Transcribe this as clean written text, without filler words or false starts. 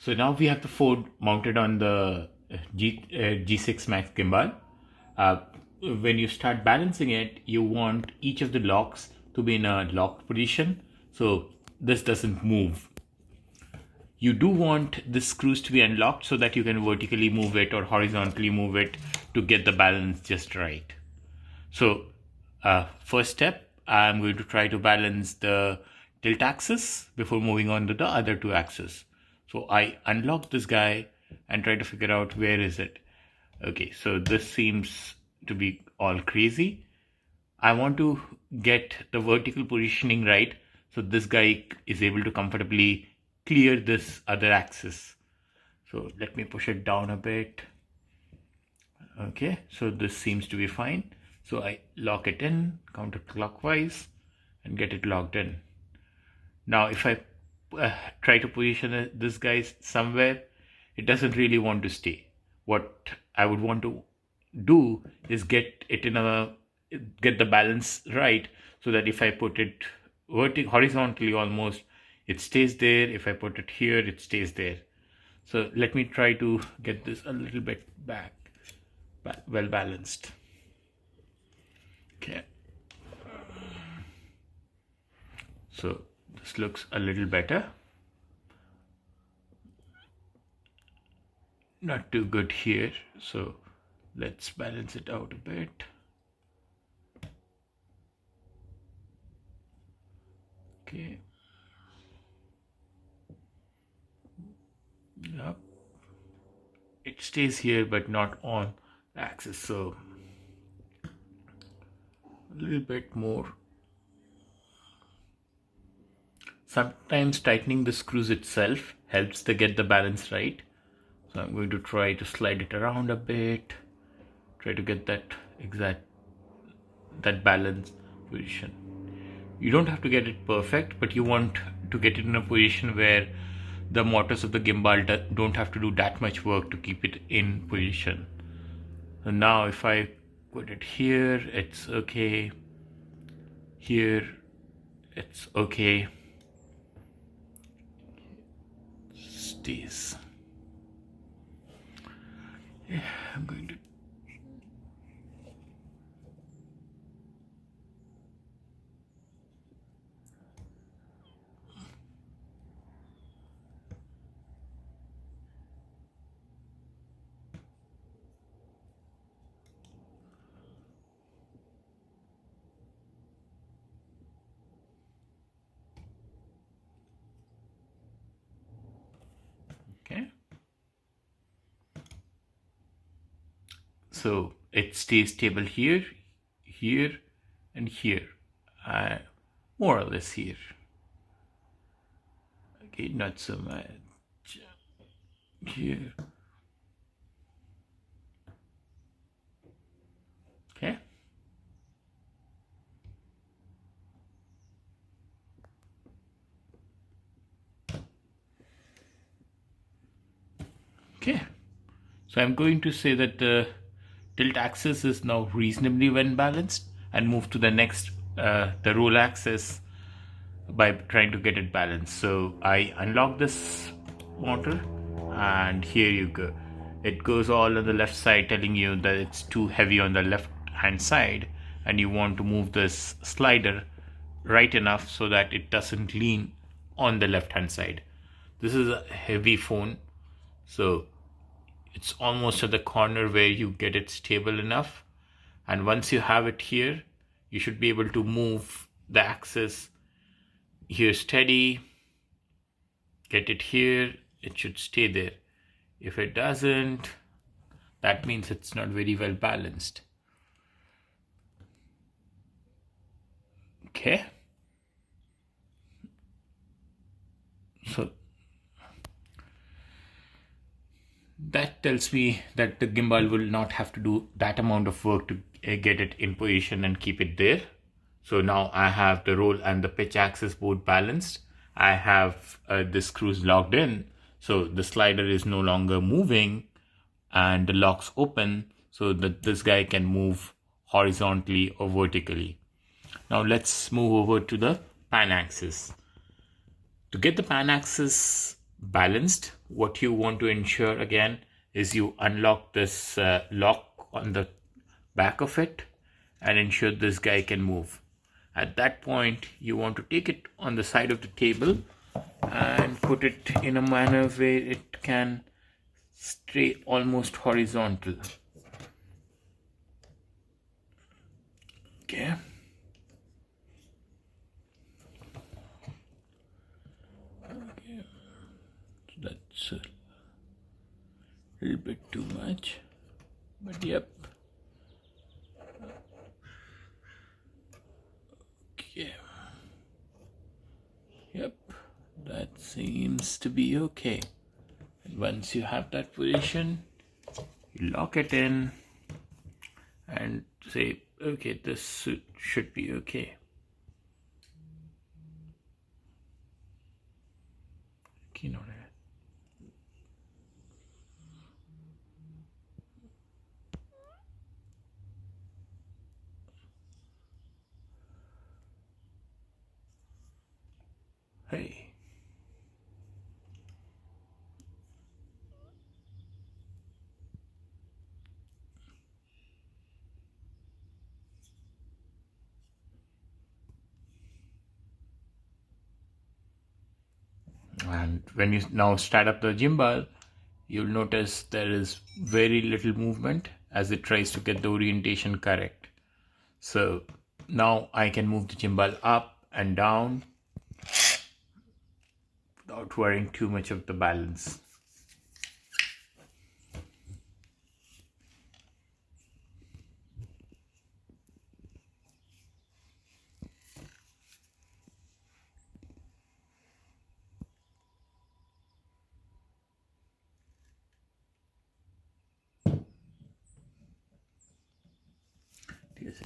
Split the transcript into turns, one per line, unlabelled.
So now we have the phone mounted on the G6 Max gimbal. Uh, when you start balancing it, you want each of the locks to be in a locked position, so this doesn't move. You do want the screws to be unlocked so that you can vertically move it or horizontally move it to get the balance just right. So first step, I'm going to try to balance the tilt axis before moving on to the other two axes. So I unlock this guy and try to figure out where is it. Okay, so this seems to be all crazy. I want to get the vertical positioning right so this guy is able to comfortably clear this other axis. So let me push it down a bit. Okay, so this seems to be fine. So I lock it in counterclockwise and get it locked in. Now if I try to position this guy somewhere, it doesn't really want to stay. What I would want to do is get the balance right so that if I put it horizontally almost, it stays there. If I put it here, it stays there. So let me try to get this a little bit back, well balanced. Okay. So this looks a little better. Not too good here. So let's balance it out a bit. Okay. Yep. It stays here but not on the axis, so a little bit more. Sometimes tightening the screws itself helps to get the balance right. So I'm going to try to slide it around a bit, try to get that balance position. You don't have to get it perfect, but you want to get it in a position where the motors of the gimbal don't have to do that much work to keep it in position. So now if I put it here, it's okay. Here, it's okay. Stays. Yeah, I'm going to okay. So it stays stable here, here, and here. More or less here. Okay, not so much here. Okay. Okay. So I'm going to say that the tilt axis is now reasonably well balanced and move to the next, the roll axis by trying to get it balanced. So I unlock this motor and here you go. It goes all on the left side, telling you that it's too heavy on the left hand side and you want to move this slider right enough so that it doesn't lean on the left hand side. This is a heavy phone, so it's almost at the corner where you get it stable enough, and once you have it here, you should be able to move the axis here steady, get it here, it should stay there. If it doesn't, that means it's not very well balanced. Okay, so that tells me that the gimbal will not have to do that amount of work to get it in position and keep it there. So now I have the roll and the pitch axis both balanced. I have the screws locked in, so the slider is no longer moving and the lock's open so that this guy can move horizontally or vertically. Now let's move over to the pan axis. To get the pan axis balanced, what you want to ensure again is you unlock this lock on the back of it and ensure this guy can move. At that point, you want to take it on the side of the table and put it in a manner where it can stay almost horizontal. Okay. Okay. So that's a little bit too much, but yep. Okay. Yep, that seems to be okay. And once you have that position, you lock it in and say, okay, this should be okay. Keynote. Hey. And when you now start up the gimbal, you'll notice there is very little movement as it tries to get the orientation correct. So now I can move the gimbal up and down without worrying too much of the balance. Yes.